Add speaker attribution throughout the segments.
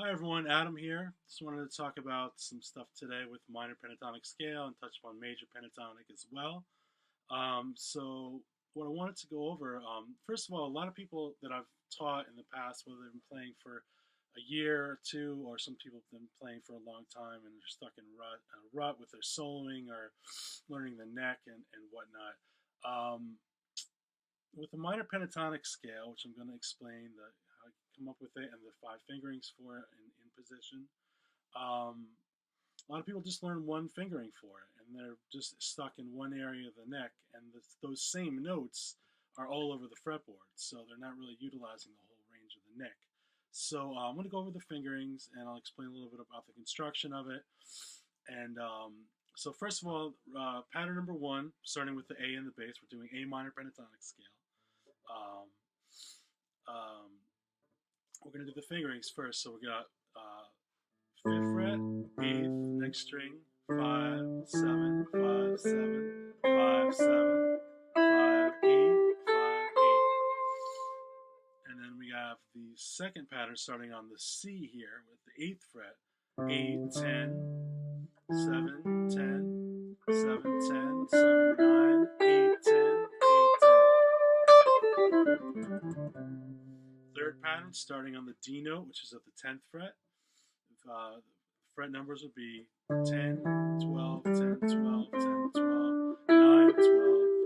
Speaker 1: Hi everyone, Adam here. Just wanted to talk about some stuff today with minor pentatonic scale and touch upon major pentatonic as well. So what I wanted to go over, first of all, a lot of people that I've taught in the past, whether they've been playing for a year or two, or some people have been playing for a long time and they're stuck in a rut with their soloing or learning the neck and whatnot. Um, with the minor pentatonic scale, which I'm going to explain how I come up with it and the five fingerings for it in position. Um, a lot of people just learn one fingering for it, and they're just stuck in one area of the neck, and those same notes are all over the fretboard, so they're not really utilizing the whole range of the neck. So I'm going to go over the fingerings, and I'll explain a little bit about the construction of it. And so first of all, pattern number one, starting with the A in the bass, we're doing A minor pentatonic scale. Um, um, we're going to do the fingerings first. So we got 5th fret, 8th, next string, 5, 7, 5, 7, 5, 7, 5, 8, 5, 8. And then we have the second pattern starting on the C here with the 8th fret, 8, 10, 7, 10, 7, 10, 7, 9, 8, 10, 8, 10. Third pattern starting on the D note, which is at the 10th fret. Fret numbers would be 10, 12, 10, 12, 10, 12, 9, 12,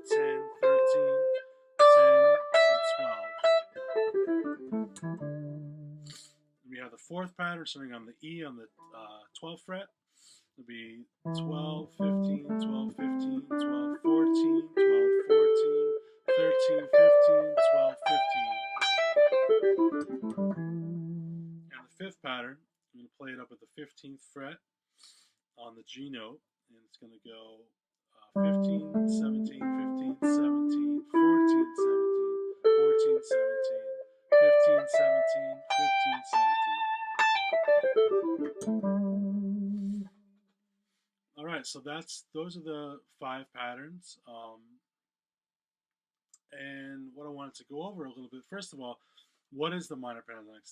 Speaker 1: 10, 13, 10, and 12. We have the fourth pattern starting on the E on the 12th fret. It would be 12, 15, 12, 15, 12, 14, 12, 14, 13, 15, 12, 15. And the fifth pattern, I'm going to play it up at the 15th fret on the G note, and it's going to go 15, 17, 15, 17, 14, 17, 14, 17, 15, 17, 15, 17. All right, so those are the five patterns. And what I wanted to go over a little bit, first of all, what is the minor pentatonic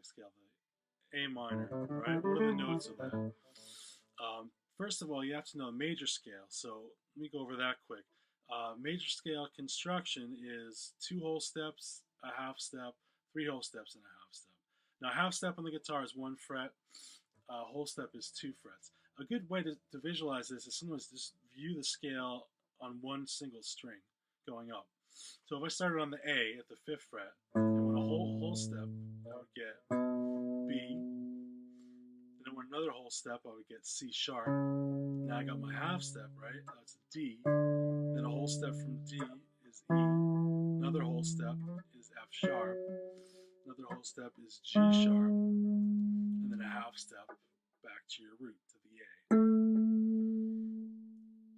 Speaker 1: scale? The A minor, right? What are the notes of that? First of all, you have to know major scale. So let me go over that quick. Major scale construction is 2 whole steps, a half step, 3 whole steps, and a half step. Now, half step on the guitar is 1 fret. Whole step is 2 frets. A good way to visualize this is sometimes just view the scale on one single string going up. So if I started on the A at the 5th fret and went a whole step, I would get B. Then I went another whole step, I would get C sharp. Now I got my half step, right? That's a D. Then a whole step from D is E. Another whole step is F sharp. Another whole step is G sharp. And then a half step back to your root, to the A.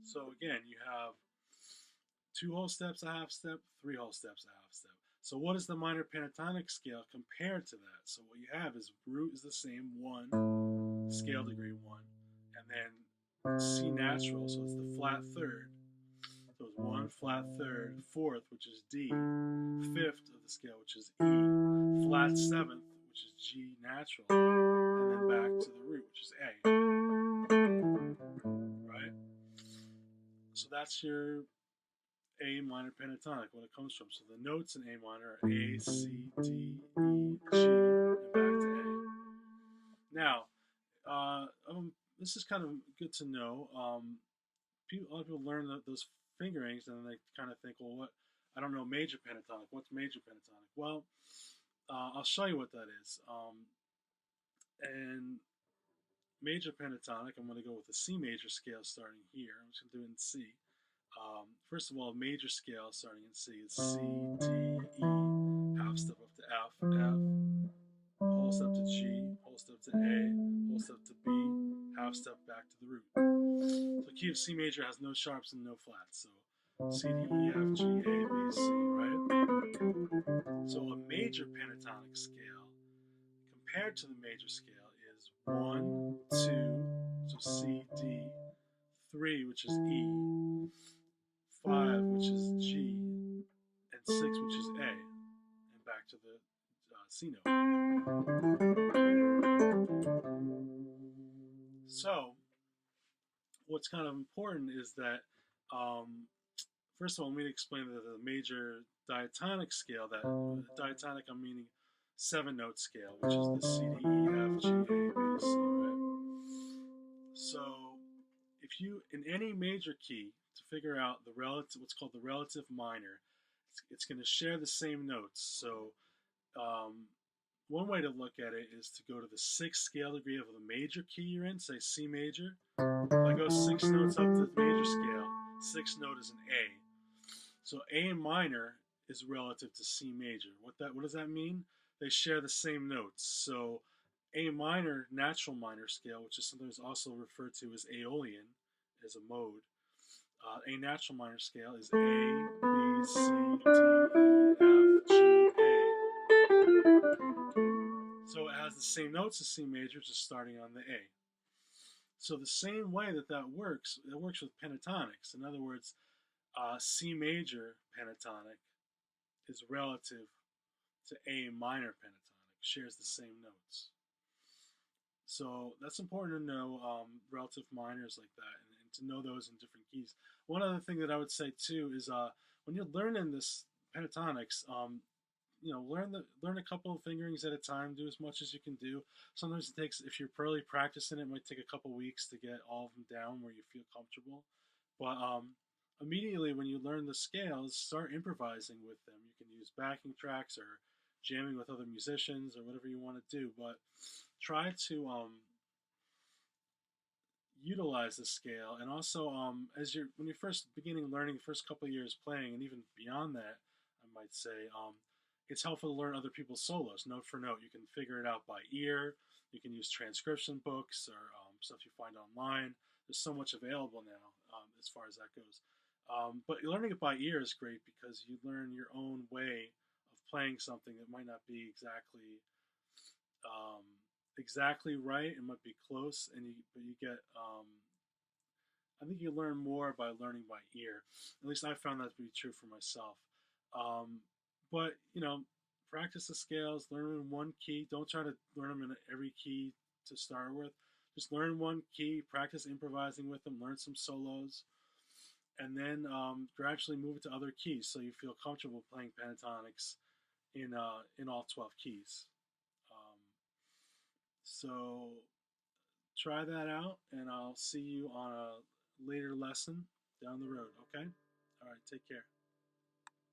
Speaker 1: So again, you have 2 whole steps, a half step, 3 whole steps, a half step. So what is the minor pentatonic scale compared to that? So what you have is root is the same, 1, scale degree 1, and then C natural, so it's the flat third. So it's 1 flat third, 4th, which is D, 5th of the scale, which is E, flat 7th, which is G natural, and then back to the root, which is A. Right? So that's your A minor pentatonic, what it comes from. So the notes in A minor are A, C, D, E, G, and back to A. Now, this is kind of good to know. A lot of people learn those fingerings and then they kind of think, well, what? I don't know major pentatonic. What's major pentatonic? Well, I'll show you what that is. And major pentatonic, I'm going to go with the C major scale starting here. I'm just going to do it in C. First of all, major scale starting in C is C, D, E, half step up to F, F, whole step to G, whole step to A, whole step to B, half step back to the root. So the key of C major has no sharps and no flats. So C, D, E, F, G, A, B, C, right? So a major pentatonic scale compared to the major scale is 1, 2, so C, D, 3, which is E, 5, which is G, and 6, which is A, and back to the C note. what's kind of important is that, um, first of all, let me explain the major diatonic scale. That diatonic, I'm meaning 7 note scale, which is the C, D, E, F, G, A, B, C, right? So if you, in any major key, to figure out the relative, what's called the relative minor, it's going to share the same notes. So um, one way to look at it is to go to the sixth scale degree of the major key you're in, say C major. If I go 6 notes up the major scale, sixth note is an A. So A minor is relative to C major. What does that mean? They share the same notes. So A minor natural minor scale, which is sometimes also referred to as Aeolian, as a mode. A natural minor scale is A, B, C, D, E, F, G, A. So it has the same notes as C major, just starting on the A. So the same way that works, it works with pentatonics. In other words, C major pentatonic is relative to A minor pentatonic, shares the same notes. So that's important to know, relative minors like that, and to know those in different keys. One other thing that I would say too is when you're learning this pentatonics, learn a couple of fingerings at a time. Do as much as you can do. Sometimes it takes, if you're early practicing, it might take a couple weeks to get all of them down where you feel comfortable. But immediately when you learn the scales, start improvising with them. You can use backing tracks or jamming with other musicians or whatever you want to do. But try to utilize the scale, and also as you're when you're first beginning learning, the first couple of years playing, and even beyond that, I might say, it's helpful to learn other people's solos note for note. You can figure it out by ear. You can use transcription books or stuff you find online. There's so much available now as far as that goes. But learning it by ear is great because you learn your own way of playing something that might not be um, exactly right. It might be close, but you get. I think you learn more by learning by ear. At least I found that to be true for myself. Um, but practice the scales. Learn in one key. Don't try to learn them in every key to start with. Just learn one key. Practice improvising with them. Learn some solos, and then gradually move it to other keys so you feel comfortable playing pentatonics in all 12 keys. Um, so try that out, and I'll see you on a later lesson down the road, okay? All right, take care.